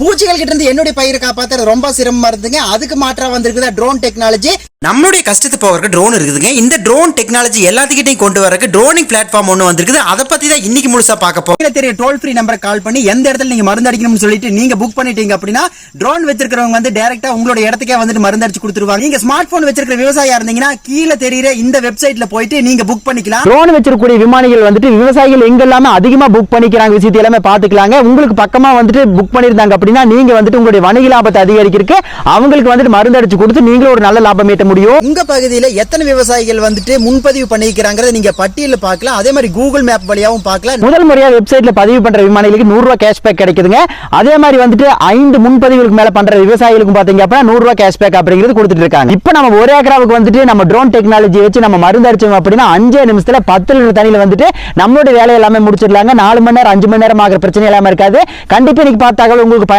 பூச்சிகள் கிட்ட இருந்து என்னுடைய பயிரை காப்பாற்ற ரொம்ப சிரமமா இருந்துங்க. அதுக்கு மாற்றா வந்திருக்குது ட்ரோன் டெக்னாலஜி. நம்மளுடைய கஷ்டத்தை போகிறதுக்கு ட்ரோன் இருக்குதுங்க. இந்த ட்ரோன் டெக்னாலஜி எல்லாத்துக்கிட்டையும் கொண்டு வரக்கு ட்ரோனிங் பிளாட்ஃபார்ம் ஒன்று வந்திருக்குது. அதை பத்தி தான் இன்னைக்கு முழுசா பார்க்க போறோம். தெரிய டோல் ஃப்ரீ நம்பரை கால் பண்ணி எந்த இடத்துல நீங்க மருந்து அடிக்கணும்னு சொல்லிட்டு நீங்க புக் பண்ணிட்டீங்க அப்படின்னா ட்ரோன் வச்சிருக்கிறவங்க வந்து டைரக்டா உங்களோட இடத்துக்கே வந்துட்டு மருந்து அடிச்சு கொடுத்துருவாங்க. நீங்க ஸ்மார்ட் போன் வச்சிருக்கிற விவசாயியா இருந்தீங்கன்னா கீழே தெரியுற இந்த வெப்சைட்ல போயிட்டு நீங்க புக் பண்ணிக்கலாம். ட்ரோன் வச்சிருக்கக்கூடிய விமானிகள் வந்துட்டு விவசாயிகள் எங்கெல்லாமே அதிகமா புக் பண்ணிக்கிறாங்க விஷயத்தை எல்லாமே பாத்துக்கலாங்க. உங்களுக்கு பக்கமா வந்துட்டு புக் பண்ணிருந்தாங்க அப்படின்னா நீங்க வந்துட்டு உங்களுடைய வணிக லாபத்தை அதிகரிக்கிறதுக்கு அவங்களுக்கு வந்துட்டு மருந்து அடிச்சு கொடுத்து நீங்களும் ஒரு நல்ல லாபம் ஈட்ட முடியும். உங்க பகுதியில எத்தனை விவசாயிகள் வந்துட்டு முன்பதிவு பண்ணிக்கிறாங்கறத நீங்க பட்டியல பார்க்கலாம். அதே மாதிரி கூகுள் மேப் வழியாவும் பார்க்கலாம். முதல் முறையா வெப்சைட்ல பதிவு பண்ற விமானிகளுக்கு ₹100 கேஷ்பேக் கிடைக்குதுங்க. அதே மாதிரி வந்துட்டு 5 முன்பதிவுக்கு மேல பண்ற விவசாயிகளுக்கு பாத்தீங்க அப்படின்னா ₹100 கேஷ்பேக் அப்படிங்கிறது கொடுத்துட்டு இருக்காங்க. இப்போ நம்ம ஒரு ஏக்கராவுக்கு வந்துட்டு நம்ம ட்ரோன் டெக்னாலஜி வச்சு நம்ம மருந்து அடிச்சோம் அப்படின்னா 5 நிமிஷத்துல 10 லிட்டர் தண்ணியில வந்துட்டு நம்மளுடைய வேலை எல்லாமே முடிச்சிடலாங்க. 4 மணி நேரம் 5 மணி நேரம் ஆகிற பிரச்சனை எல்லாமே இருக்காது. கண்டிப்பா இன்னைக்கு பார்த்த தகவல் உங்களுக்கு